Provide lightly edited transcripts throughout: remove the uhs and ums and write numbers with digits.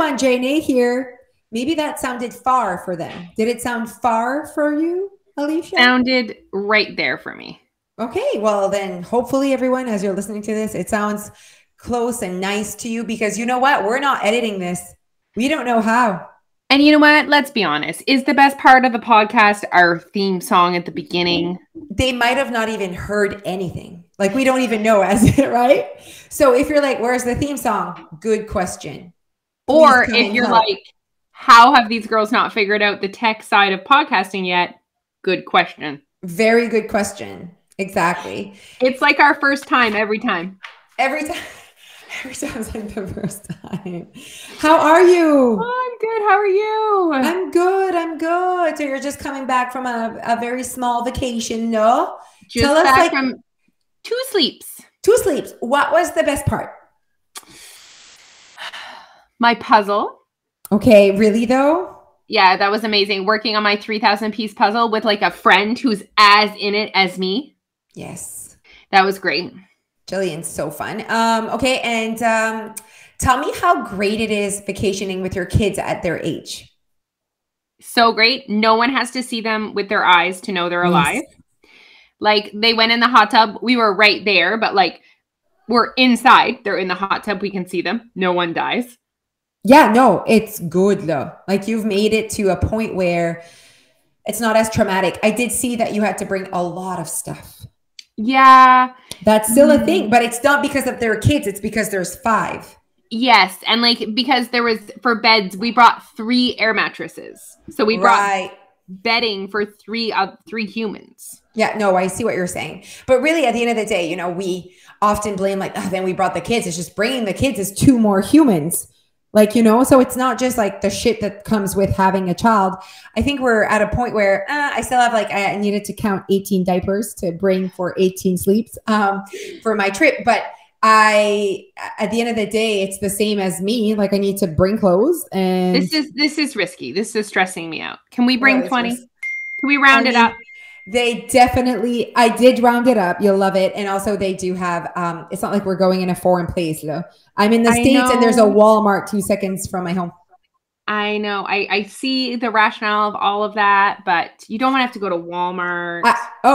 on, Jane here. Maybe that sounded far for them. Did it sound far for you, Alicia? Sounded right there for me. Okay, well then hopefully everyone, as you're listening to this, it sounds close and nice to you, because you know what? We're not editing this. We don't know how. And you know what? Let's be honest. Is the best part of the podcast our theme song at the beginning? They might have not even heard anything. Like, we don't even know as it, right? So if you're like, where's the theme song? Good question. Or if you're like, how have these girls not figured out the tech side of podcasting yet? Good question. Very good question. Exactly. It's like our first time every time. Every time it's like the first time. How are you? Oh, I'm good. How are you? I'm good. I'm good. So you're just coming back from a very small vacation, no? Just Tell back us, from 2 sleeps. 2 sleeps. What was the best part? My puzzle. Okay, really though? Yeah, that was amazing. Working on my 3,000 piece puzzle with like a friend who's as in it as me. Yes. That was great. Jillian's so fun. Okay, and tell me how great it is vacationing with your kids at their age. So great. No one has to see them with their eyes to know they're alive. Like, they went in the hot tub. We were right there, but like, we're inside. They're in the hot tub. We can see them. No one dies. Yeah, no, it's good though. Like, you've made it to a point where it's not as traumatic. I did see that you had to bring a lot of stuff. Yeah. That's still a thing, but it's not because of their kids. It's because there's 5. Yes. And like, because there was, for beds, we brought 3 air mattresses. So we brought bedding for 3 humans. Yeah, no, I see what you're saying. But really, at the end of the day, you know, we often blame like, oh, then we brought the kids. It's just bringing the kids is 2 more humans. Like, you know, so it's not just like the shit that comes with having a child. I think we're at a point where I still have like, I needed to count 18 diapers to bring for 18 sleeps for my trip. But at the end of the day, it's the same as me. Like, I need to bring clothes, and this is risky. This is stressing me out. Can we bring 20? Can we round it up? They definitely, I did round it up. You'll love it. And also they do have, it's not like we're going in a foreign place though. I'm in the States and there's a Walmart 2 seconds from my home. I know. I see the rationale of all of that, but you don't want to have to go to Walmart.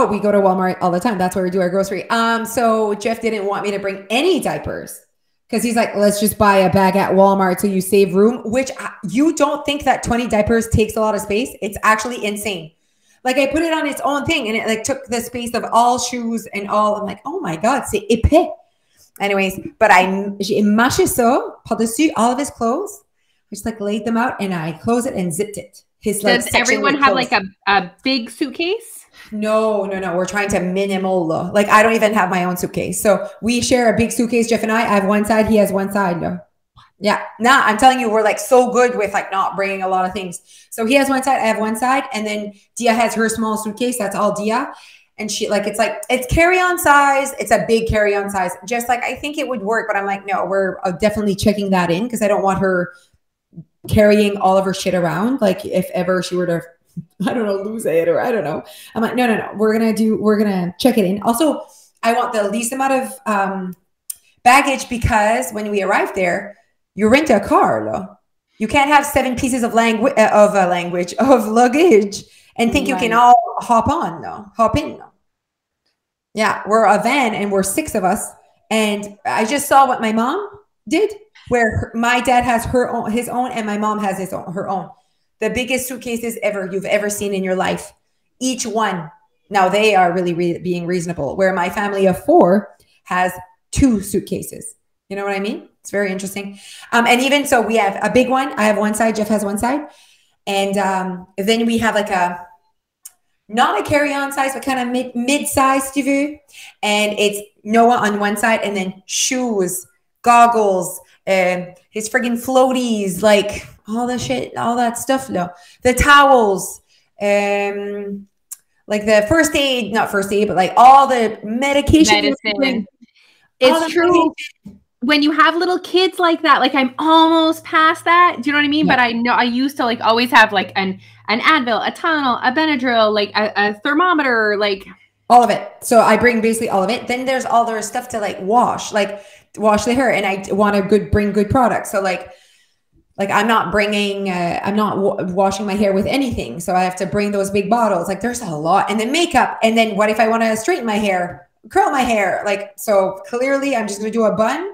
We go to Walmart all the time. That's where we do our grocery. So Jeff didn't want me to bring any diapers because he's like, let's just buy a bag at Walmart so you save room, which you don't think that 20 diapers takes a lot of space. It's actually insane. Like, I put it on its own thing and it like took the space of all shoes and all. I'm like, oh my God, c'est épais. Anyways, but j'ai mâché ça par-dessus all of his clothes. I just like laid them out and I closed it and zipped it. Does everyone have like a big suitcase? No. We're trying to minimal. Like, I don't even have my own suitcase. So we share a big suitcase, Jeff and I have one side, he has one side. Yeah. Nah, I'm telling you, we're like so good with like not bringing a lot of things. So he has one side, I have one side. And then Dia has her small suitcase. That's all Dia. And she it's carry-on size. It's a big carry-on size. Just like, I think it would work, but I'm like, no, we're definitely checking that in because I don't want her carrying all of her shit around. Like, if ever she were to, I don't know, lose it or I don't know. I'm like, no. We're going to check it in. Also, I want the least amount of baggage because when we arrive there, you rent a car, no? You can't have 7 pieces of luggage and think you can all hop in. No. Yeah, we're a van and we're 6 of us. And I just saw what my mom did, where my dad has his own and my mom has her own. The biggest suitcases you've ever seen in your life. Each one. Now they are really being reasonable, where my family of 4 has 2 suitcases. You know what I mean? It's very interesting. And even so, we have a big one. I have one side. Jeff has one side. And then we have like not a carry-on size, but kind of mid-size, tu veux. And it's Noah on one side and then shoes, goggles, his friggin' floaties, like all the shit, all that stuff. No, the towels, like the not first aid, but like all the medicine. It's true. When you have little kids like that, like I'm almost past that. Do you know what I mean? Yeah. But I know I used to like always have like an Advil, a Tylenol, a Benadryl, like a thermometer, like all of it. So I bring basically all of it. Then there's all their stuff to like wash the hair, and I want to bring good products. So like Like I'm not bringing, I'm not washing my hair with anything. So I have to bring those big bottles. Like there's a lot. And then makeup. And then what if I want to straighten my hair, curl my hair? Like, so clearly I'm just going to do a bun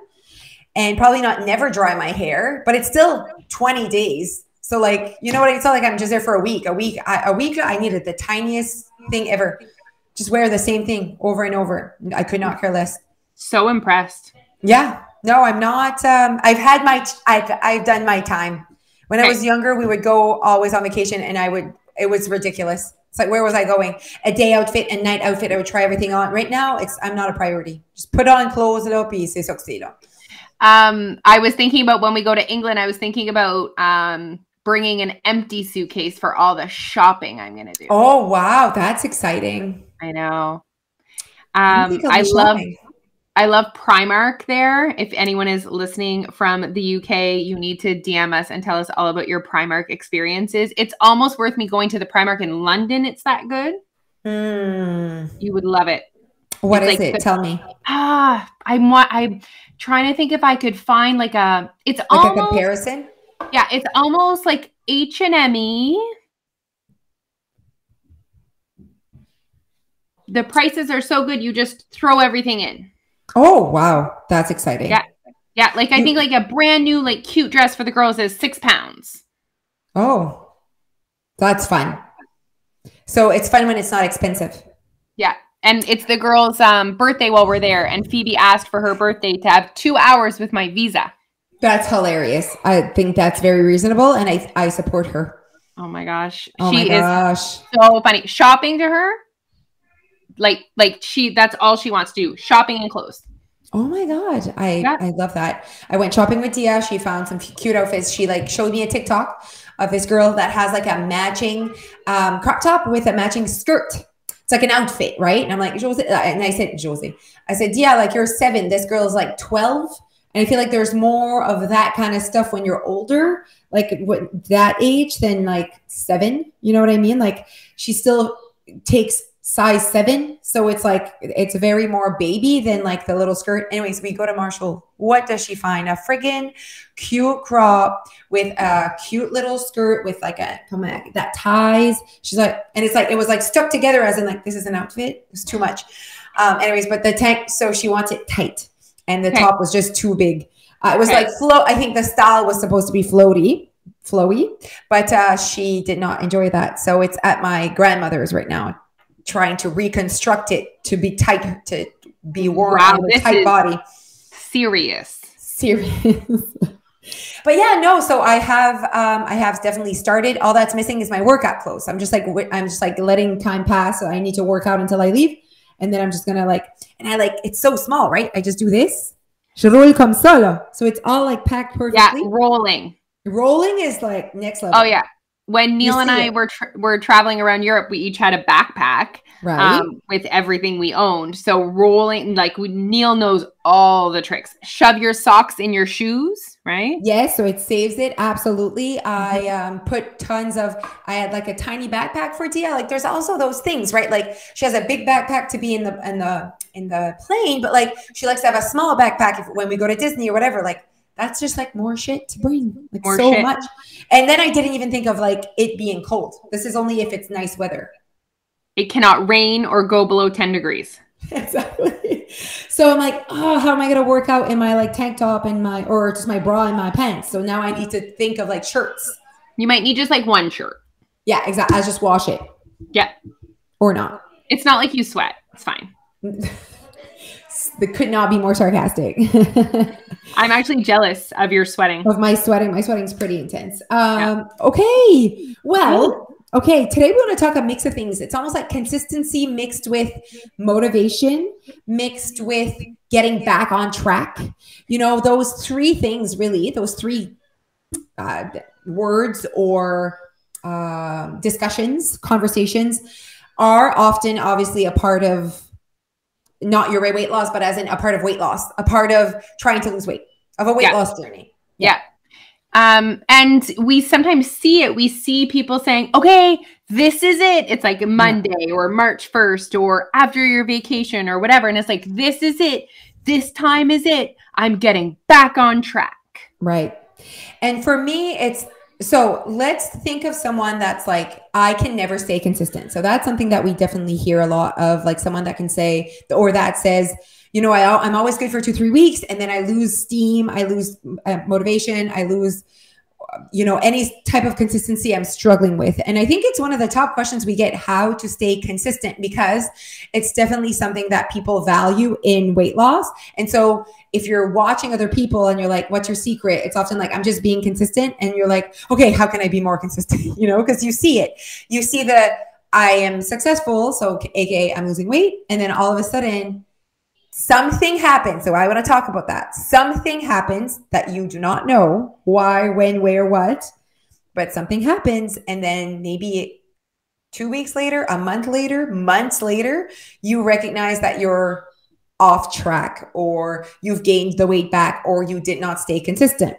and probably not never dry my hair, but it's still 20 days. So like, you know what? It's not like I'm just there for a week. I needed the tiniest thing ever. Just wear the same thing over and over. I could not care less. So impressed. Yeah. No, I'm not. I've done my time. When I was younger, we would go always on vacation and it was ridiculous. It's like, where was I going? A day outfit, a night outfit. I would try everything on. Right now, I'm not a priority. Just put on clothes et puis c'est succédant. I was thinking about when we go to England, I was thinking about bringing an empty suitcase for all the shopping I'm going to do. Oh, wow. That's exciting. I know. I love Primark there. If anyone is listening from the UK, you need to DM us and tell us all about your Primark experiences. It's almost worth me going to the Primark in London. It's that good. You would love it. What is it? Tell me. I'm trying to think if I could find like a comparison. Yeah, it's almost like H&M-y. The prices are so good, you just throw everything in. Oh, wow. That's exciting. Yeah. Yeah. Like I think like a brand new, like cute dress for the girls is £6. Oh, that's fun. So it's fun when it's not expensive. Yeah. And it's the girl's birthday while we're there. And Phoebe asked for her birthday to have 2 hours with my visa. That's hilarious. I think that's very reasonable. And I support her. Oh my gosh. She is so funny. Shopping to her. That's all she wants to do. Shopping and clothes. Oh my God. I love that. I went shopping with Dia. She found some cute outfits. She like showed me a TikTok of this girl that has like a matching crop top with a matching skirt. It's like an outfit, right? And I'm like, Josie, and I said, Dia, like you're 7. This girl is like 12. And I feel like there's more of that kind of stuff when you're older, like what that age than like 7. You know what I mean? Like she still takes size 7. So it's like, it's very more baby than like the little skirt. Anyways, we go to Marshall. What does she find? A friggin' cute crop with a cute little skirt with like that ties. She's like, and it's like, it was like stuck together as in like, this is an outfit. It's too much. Anyways, but the tank, so she wants it tight and the top was just too big. It was like I think the style was supposed to be flowy, but she did not enjoy that. So it's at my grandmother's right now, trying to reconstruct it to be tight, to be worn on a tight body. Serious. But yeah, no. So I have definitely started. All that's missing is my workout clothes. I'm just like letting time pass. So I need to work out until I leave. And then I'm just going to it's so small, right? I just do this. Je roule comme ça, là. So it's all like packed perfectly. Yeah, rolling. Rolling is like next level. Oh yeah. When Neil and I were traveling around Europe, we each had a backpack with everything we owned. So rolling, like Neil knows all the tricks. Shove your socks in your shoes, right? Yes, so it saves it. Absolutely. I put tons of, I had like a tiny backpack for Dia. Like there's also those things, right? Like she has a big backpack to be in the plane, but like she likes to have a small backpack when we go to Disney or whatever. Like that's just like more shit to bring, like more so shit. Much. And then I didn't even think of like it being cold. This is only if it's nice weather. It cannot rain or go below 10 degrees. Exactly. So I'm like, oh, how am I going to work out in my like tank top and or just my bra and my pants? So now I need to think of like shirts. You might need just like one shirt. Yeah, exactly. I just wash it. Yeah. Or not. It's not like you sweat. It's fine. That could not be more sarcastic. I'm actually jealous of your sweating. Of my sweating. My sweating's pretty intense. Okay. Well, okay. Today we want to talk a mix of things. It's almost like consistency mixed with motivation, mixed with getting back on track. You know, those 3 things really, those 3 words or discussions, conversations are often obviously a part of not your weight loss, but as in a part of weight loss, a part of trying to lose weight, of a weight loss journey. Yeah. And we sometimes see it. We see people saying, okay, this is it. It's like Monday or March 1st or after your vacation or whatever. And it's like, this is it. This time is it. I'm getting back on track. Right. And for me, so let's think of someone that's like, I can never stay consistent. So that's something that we definitely hear a lot of, like someone that can say, or that says, you know, I'm always good for 2-3 weeks. And then I lose steam. I lose motivation. I lose, you know, any type of consistency I'm struggling with. And I think it's one of the top questions we get, how to stay consistent, because it's definitely something that people value in weight loss. And so if you're watching other people and you're like, what's your secret? It's often like, I'm just being consistent. And you're like, okay, how can I be more consistent? You know, because you see it. You see that I am successful. So AKA I'm losing weight. And then all of a sudden something happens. So I want to talk about that. Something happens that you do not know why, when, where, what, but something happens. And then maybe 2 weeks later, a month later, months later, you recognize that you're off track, or you've gained the weight back, or you did not stay consistent.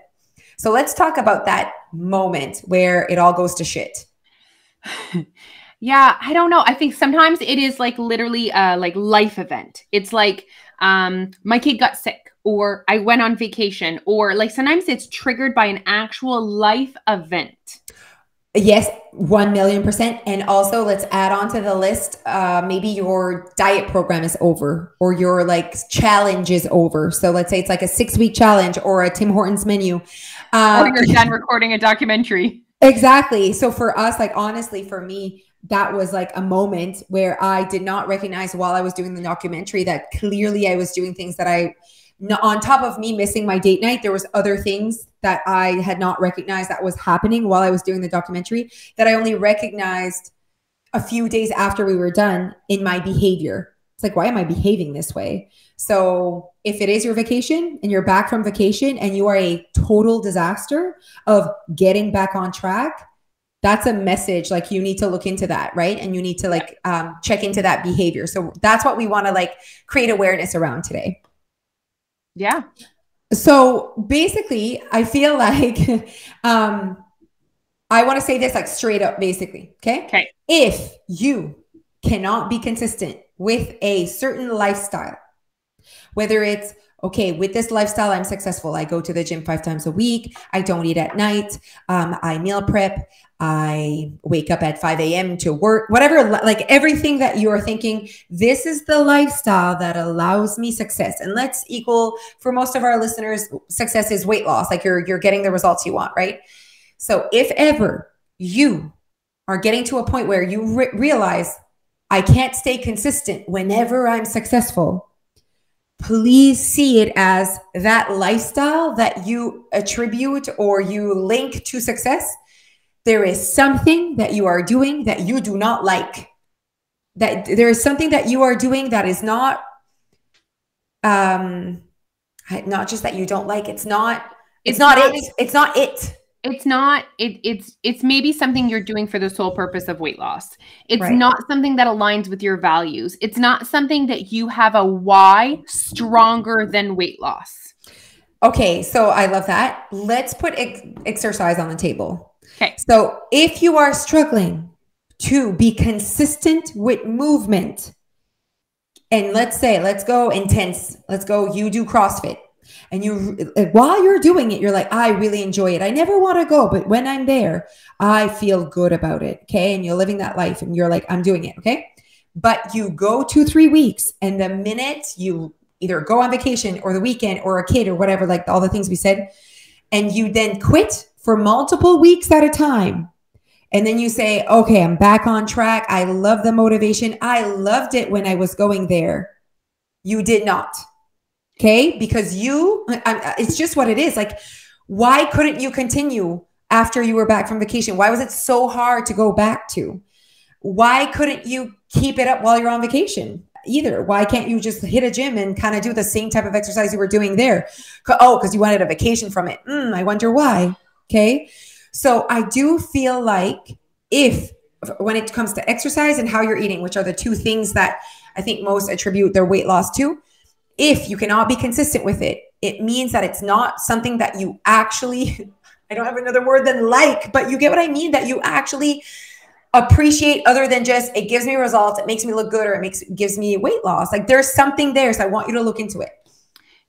So let's talk about that moment where it all goes to shit. Yeah, I don't know. I think sometimes it is like literally a like life event. It's like my kid got sick, or I went on vacation, or like sometimes it's triggered by an actual life event. Yes, 1,000,000%. And also let's add on to the list, maybe your diet program is over, or your like challenge is over. So let's say it's like a 6-week challenge or a Tim Hortons menu. Or you're done recording a documentary. Exactly. So for us, like honestly, for me, that was like a moment where I did not recognize while I was doing the documentary that clearly I was doing things that on top of me missing my date night, there was other things that I had not recognized that was happening while I was doing the documentary, that I only recognized a few days after we were done in my behavior. It's like, why am I behaving this way? So if it is your vacation and you're back from vacation and you are a total disaster of getting back on track, that's a message. Like you need to look into that, right? And you need to like check into that behavior. So that's what we want to like create awareness around today. Yeah. So basically, I feel like I want to say this like straight up, basically. Okay. If you cannot be consistent with a certain lifestyle, whether it's, okay, with this lifestyle, I'm successful. I go to the gym 5 times a week. I don't eat at night. I meal prep. I wake up at 5 a.m. to work, whatever, like everything that you are thinking, this is the lifestyle that allows me success. And let's equal, for most of our listeners, success is weight loss. Like you're getting the results you want, right? So if ever you are getting to a point where you realize I can't stay consistent whenever I'm successful, please see it as that lifestyle that you attribute or you link to success. There is something that you are doing that you do not like. That there is something that you are doing that is not just that you don't like. It's not it's maybe something you're doing for the sole purpose of weight loss. It's not something that aligns with your values. It's not something that you have a why stronger than weight loss. Okay, so I love that. Let's put exercise on the table. Okay. So if you are struggling to be consistent with movement, and let's go intense, you do CrossFit, and while you're doing it, you're like, I really enjoy it. I never want to go, but when I'm there, I feel good about it. Okay. And you're living that life and you're like, I'm doing it. Okay. But you go 2-3 weeks, and the minute you either go on vacation or the weekend or a kid or whatever, like all the things we said, and you then quit for multiple weeks at a time. And then you say, okay, I'm back on track. I love the motivation. I loved it when I was going there. You did not. Okay. Because it's just what it is. Like, why couldn't you continue after you were back from vacation? Why was it so hard to go back to? Why couldn't you keep it up while you're on vacation either? Why can't you just hit a gym and kind of do the same type of exercise you were doing there? Oh, because you wanted a vacation from it. I wonder why. Okay. So I do feel like when it comes to exercise and how you're eating, which are the two things that I think most attribute their weight loss to, if you cannot be consistent with it, it means that it's not something that you actually, I don't have another word than like, but you get what I mean, that you actually appreciate, other than just, it gives me results, it makes me look good, or gives me weight loss. Like there's something there. So I want you to look into it.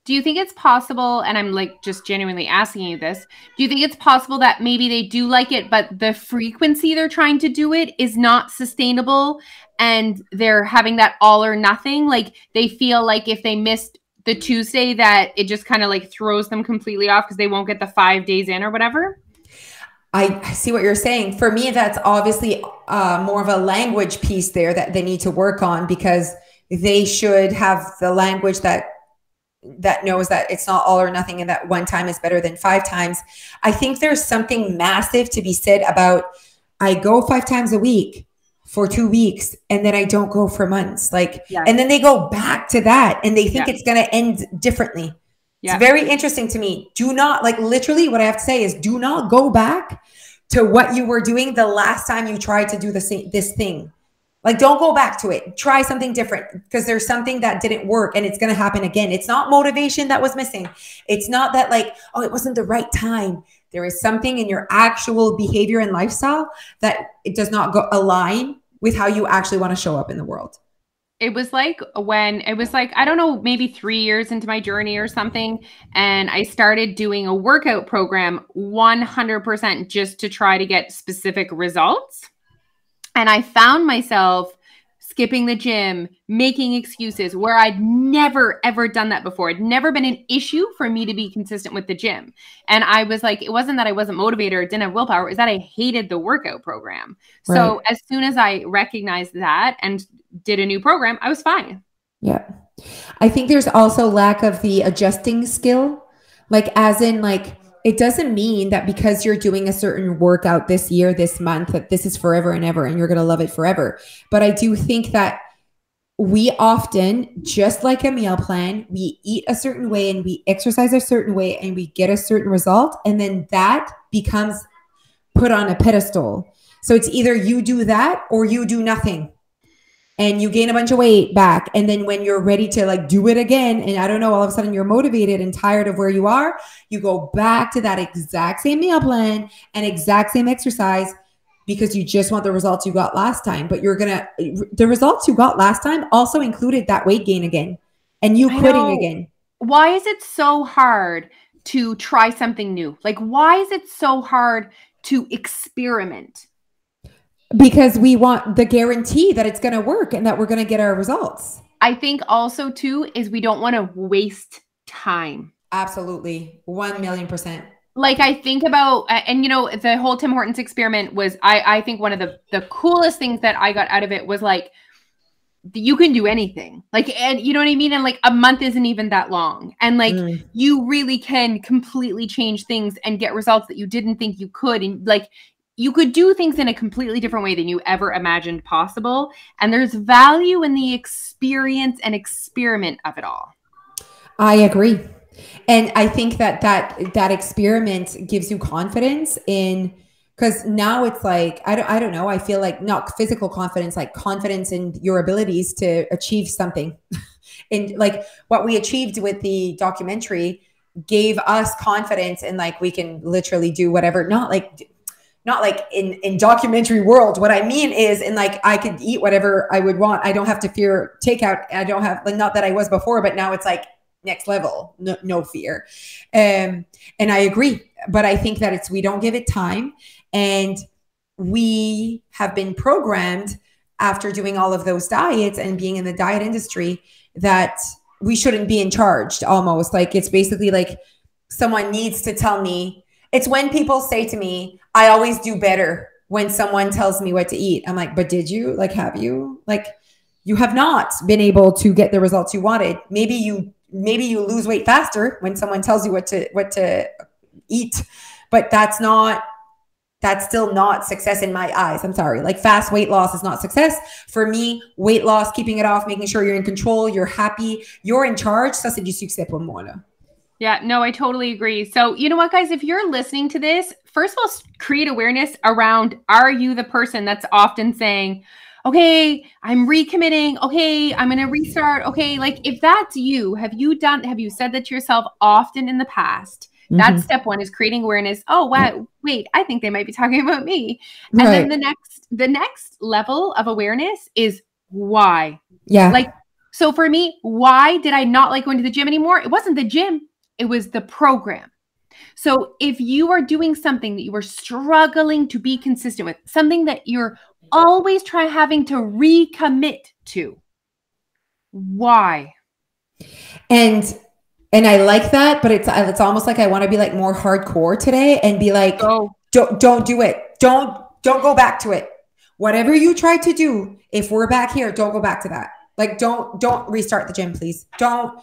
Do you think it's possible, and I'm like just genuinely asking you this, do you think it's possible that maybe they do like it, but the frequency they're trying to do it is not sustainable and they're having that all or nothing? Like they feel like if they missed the Tuesday that it just kind of like throws them completely off because they won't get the 5 days in or whatever? I see what you're saying. For me, that's obviously more of a language piece there that they need to work on, because they should have the language that knows that it's not all or nothing and that one time is better than 5 times. I think there's something massive to be said about, I go 5 times a week for 2 weeks and then I don't go for months. Like, and then they go back to that and they think it's going to end differently. It's very interesting to me. Do not, like, literally what I have to say is, do not go back to what you were doing the last time you tried to do this thing. Like, don't go back to it. Try something different, because there's something that didn't work and it's going to happen again. It's not motivation that was missing. It's not that like, oh, it wasn't the right time. There is something in your actual behavior and lifestyle that it does not align with how you actually want to show up in the world. It was like when it was like, I don't know, maybe 3 years into my journey or something. And I started doing a workout program 100% just to try to get specific results. And I found myself skipping the gym, making excuses where I'd never, ever done that before. It'd never been an issue for me to be consistent with the gym. And I was like, it wasn't that I wasn't motivated or didn't have willpower, it was that I hated the workout program. Right. So as soon as I recognized that and did a new program, I was fine. Yeah. I think there's also lack of the adjusting skill. Like, as in, like, it doesn't mean that because you're doing a certain workout this year, this month, that this is forever and ever and you're going to love it forever. But I do think that we often, just like a meal plan, we eat a certain way and we exercise a certain way and we get a certain result. And then that becomes put on a pedestal. So it's either you do that or you do nothing. And you gain a bunch of weight back. And then when you're ready to like do it again, and I don't know, all of a sudden you're motivated and tired of where you are, you go back to that exact same meal plan and exact same exercise, because you just want the results you got last time. But the results you got last time also included that weight gain again and you quitting again. Why is it so hard to try something new? Like, why is it so hard to experiment? Because we want the guarantee that it's going to work and that we're going to get our results. I think also too is we don't want to waste time. Absolutely. 1,000,000%. Like, I think about, and you know, the whole Tim Hortons experiment was, I think one of the coolest things that I got out of it was like, you can do anything. Like, and you know what I mean? And like a month isn't even that long. And like, you really can completely change things and get results that you didn't think you could. And like, you could do things in a completely different way than you ever imagined possible. And there's value in the experience and experiment of it all. I agree. And I think that experiment gives you confidence in, because now it's like, I don't know. I feel like not physical confidence, like confidence in your abilities to achieve something. And like what we achieved with the documentary gave us confidence in, like, we can literally do whatever, not like in documentary world. What I mean is, in like, I could eat whatever I would want. I don't have to fear takeout. I don't have, not that I was before, but now it's like next level, no fear. And I agree, but I think that we don't give it time. And we have been programmed after doing all of those diets and being in the diet industry that we shouldn't be in charge, almost. Like, it's basically like someone needs to tell me. It's when people say to me, I always do better when someone tells me what to eat. I'm like, but did you? Like, have you? Like, you have not been able to get the results you wanted. Maybe you lose weight faster when someone tells you what to eat, but that's still not success in my eyes. I'm sorry. Like, fast weight loss is not success. For me, weight loss, keeping it off, making sure you're in control, you're happy, you're in charge. Ça, c'est du succès pour moi, là. Yeah, no, I totally agree. So, you know what, guys, if you're listening to this, first of all, create awareness around, are you the person that's often saying, okay, I'm recommitting. Okay, I'm going to restart. Okay. Like, if that's you, have you said that to yourself often in the past? That's step one, is creating awareness. Oh, wow, wait, I think they might be talking about me. And then the next level of awareness is why. Yeah. Like, So for me, why did I not like going to the gym anymore? It wasn't the gym. It was the program. So if you are doing something that you are struggling to be consistent with, something that you're always having to recommit to, why? And I like that, but it's almost like I want to be like more hardcore today and be like, don't do it. Don't go back to it. Whatever you tried to do, if we're back here, don't go back to that. Like, don't restart the gym, please. Don't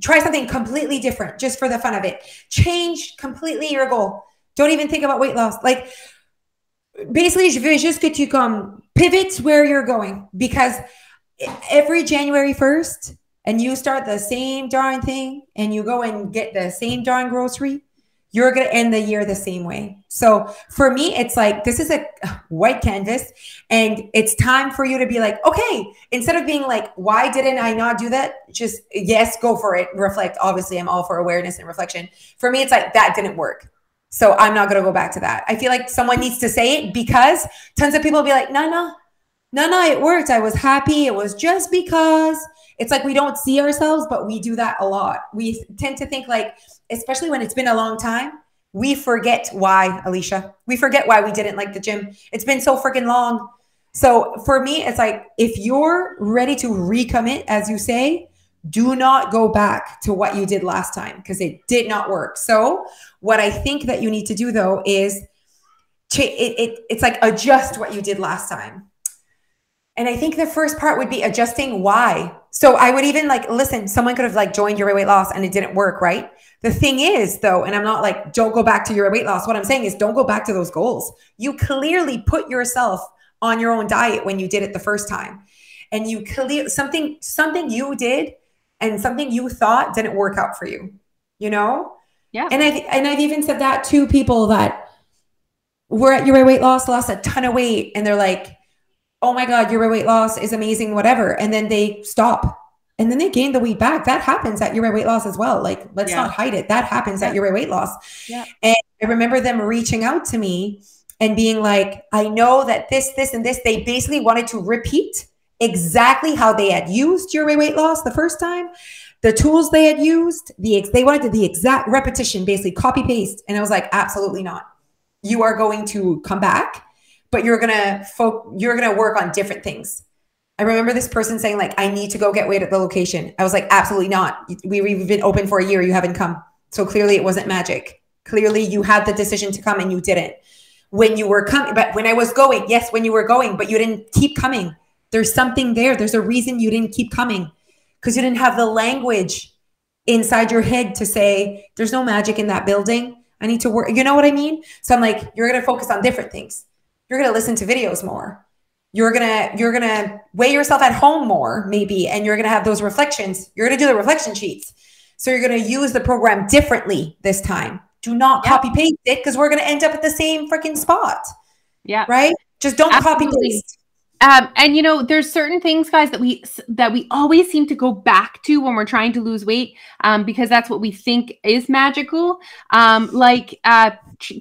try something completely different just for the fun of it. Change completely your goal. Don't even think about weight loss. Like, basically, je veux juste que tu pivot where you're going, because every January 1st, and you start the same darn thing and you go and get the same darn grocery, you're going to end the year the same way. So for me, it's like, this is a white canvas, and it's time for you to be like, okay, instead of being like, why didn't I not do that? Just, yes, go for it. Reflect. Obviously, I'm all for awareness and reflection. For me, it's like, that didn't work. So I'm not going to go back to that. I feel like someone needs to say it, because tons of people will be like, no, it worked. I was happy. It was just because. It's like we don't see ourselves, but we do that a lot. We tend to think like, especially when it's been a long time, we forget why, Alicia. We forget why we didn't like the gym. It's been so freaking long. So for me, it's like, if you're ready to recommit, as you say, do not go back to what you did last time, because it did not work. So what I think that you need to do, though, is it's like adjust what you did last time. And I think the first part would be adjusting why. So I would even like, listen, someone could have like joined your weight loss and it didn't work, right? The thing is, though, and I'm not like, don't go back to your weight loss. What I'm saying is, don't go back to those goals. You clearly put yourself on your own diet when you did it the first time. And you something you did and something you thought didn't work out for you, you know? Yeah. And I've even said that to people that were at your weight loss, lost a ton of weight, and they're like, oh my God, your weight loss is amazing, whatever. And then they stop and then they gain the weight back. That happens at your weight loss as well. Like, let's not hide it. That happens at your weight loss. Yeah. And I remember them reaching out to me and being like, I know that this, and this, they basically wanted to repeat exactly how they had used your weight loss the first time, the tools they had used, they wanted the exact repetition, basically copy paste. And I was like, absolutely not. You are going to come back, but you're going to work on different things. I remember this person saying like, I need to go get weight at the location. I was like, absolutely not. We've been open for a year. You haven't come. So clearly it wasn't magic. Clearly you had the decision to come and you didn't. When you were coming, but when I was going, yes, when you were going, but you didn't keep coming. There's something there. There's a reason you didn't keep coming, because you didn't have the language inside your head to say, there's no magic in that building. I need to work. You know what I mean? So I'm like, you're going to focus on different things. You're going to listen to videos more. You're going to weigh yourself at home more, maybe. And you're going to have those reflections. You're going to do the reflection sheets. So you're going to use the program differently this time. Do not copy paste it, because we're going to end up at the same freaking spot. Yeah. Right. Just don't copy paste. And you know, there's certain things, guys, that we always seem to go back to when we're trying to lose weight, because that's what we think is magical. Like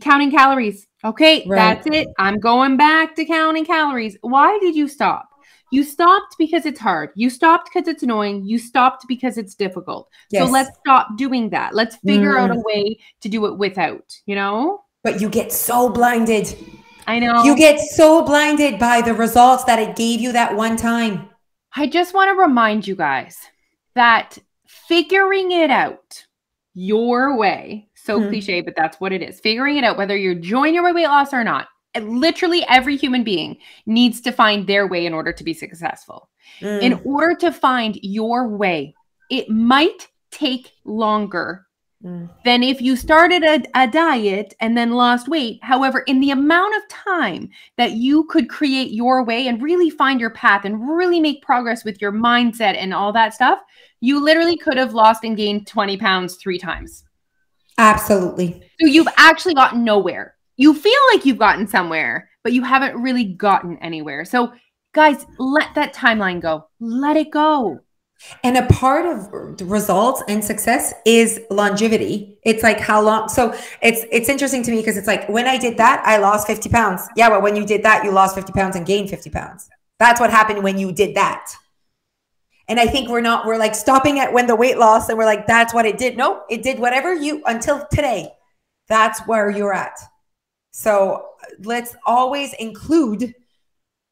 counting calories. Okay, right. That's it. I'm going back to counting calories. Why did you stop? You stopped because it's hard. You stopped because it's annoying. You stopped because it's difficult. Yes. So let's stop doing that. Let's figure out a way to do it without, you know? But you get so blinded. I know. You get so blinded by the results that it gave you that one time. I just want to remind you guys that figuring it out your way, so cliche, but that's what it is. Figuring it out, whether you're joining your weight loss or not. Literally every human being needs to find their way in order to be successful. In order to find your way, it might take longer than if you started a diet and then lost weight. However, in the amount of time that you could create your way and really find your path and really make progress with your mindset and all that stuff, you literally could have lost and gained 20 pounds 3 times. Absolutely. So you've actually gotten nowhere. You feel like you've gotten somewhere, but you haven't really gotten anywhere. So guys, let that timeline go. Let it go. And a part of the results and success is longevity. It's like how long. So it's interesting to me, because it's like, when I did that, I lost 50 pounds. Yeah, but when you did that, you lost 50 pounds and gained 50 pounds. That's what happened when you did that. And I think we're like stopping at when the weight loss and we're like, that's what it did. No, it did whatever until today. That's where you're at. So let's always include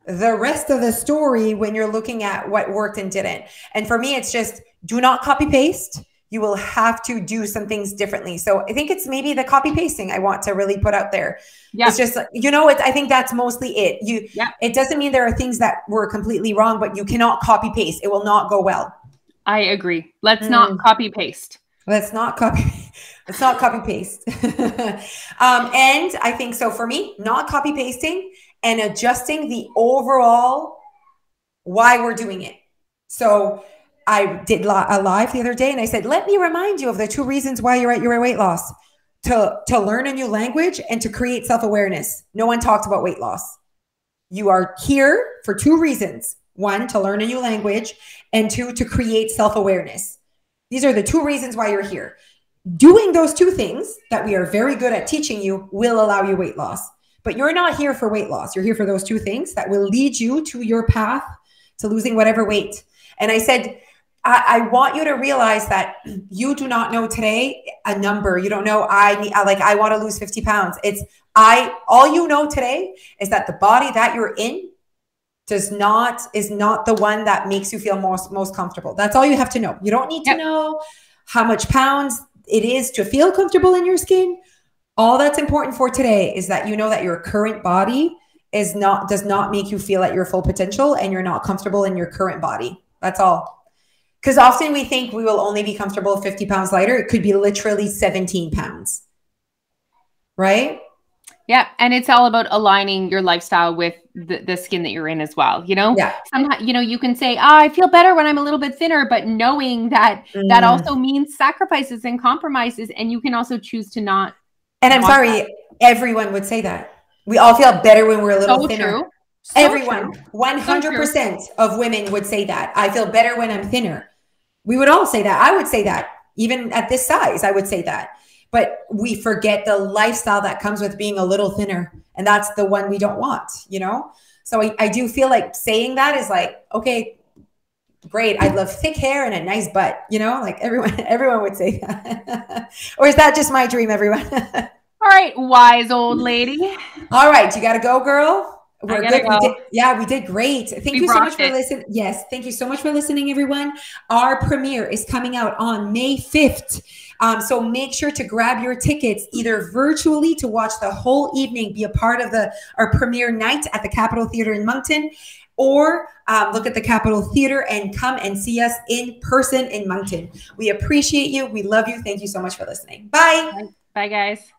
the rest of the story when you're looking at what worked and didn't. And for me, it's just do not copy paste. You will have to do some things differently. So I think it's maybe the copy pasting I want to really put out there. Yeah. It's just, I think that's mostly it. It doesn't mean there are things that were completely wrong, but you cannot copy paste. It will not go well. I agree. Let's not copy paste. Let's not copy paste. And I think so for me, not copy pasting and adjusting the overall why we're doing it. So I did a live the other day and I said, let me remind you of the 2 reasons why you're at your weight loss: to learn a new language and to create self-awareness. No one talked about weight loss. You are here for 2 reasons. 1, to learn a new language, and 2, to create self-awareness. These are the 2 reasons why you're here. Doing those 2 things that we are very good at teaching you will allow you weight loss. But you're not here for weight loss. You're here for those 2 things that will lead you to your path to losing whatever weight. And I said, I want you to realize that you do not know today a number. You don't know, I want to lose 50 pounds. All you know today is that the body that you're in is not the one that makes you feel most comfortable. That's all you have to know. You don't need to know how much pounds it is to feel comfortable in your skin. All that's important for today is that you know that your current body does not make you feel at your full potential, and you're not comfortable in your current body. That's all. Because often we think we will only be comfortable 50 pounds lighter. It could be literally 17 pounds. Right? Yeah. And it's all about aligning your lifestyle with the skin that you're in as well. Yeah. Sometimes, you can say, I feel better when I'm a little bit thinner, but knowing that that also means sacrifices and compromises. And you can also choose to not. And I'm sorry, everyone would say that. We all feel better when we're a little thinner. True. Everyone, 100% of women would say that. I feel better when I'm thinner. We would all say that. I would say that. Even at this size, I would say that. But we forget the lifestyle that comes with being a little thinner. And that's the one we don't want, So I do feel like saying that is like, okay, great. I'd love thick hair and a nice butt, like everyone would say that. Or is that just my dream, everyone? All right, wise old lady. All right, you got to go, girl. We're good. Go. We did great. Thank you so much for listening. Yes, thank you so much for listening, everyone. Our premiere is coming out on May 5th. So make sure to grab your tickets either virtually to watch the whole evening, be a part of our premiere night at the Capitol Theater in Moncton, or look at the Capitol Theater and come and see us in person in Moncton. We appreciate you. We love you. Thank you so much for listening. Bye. Bye, guys.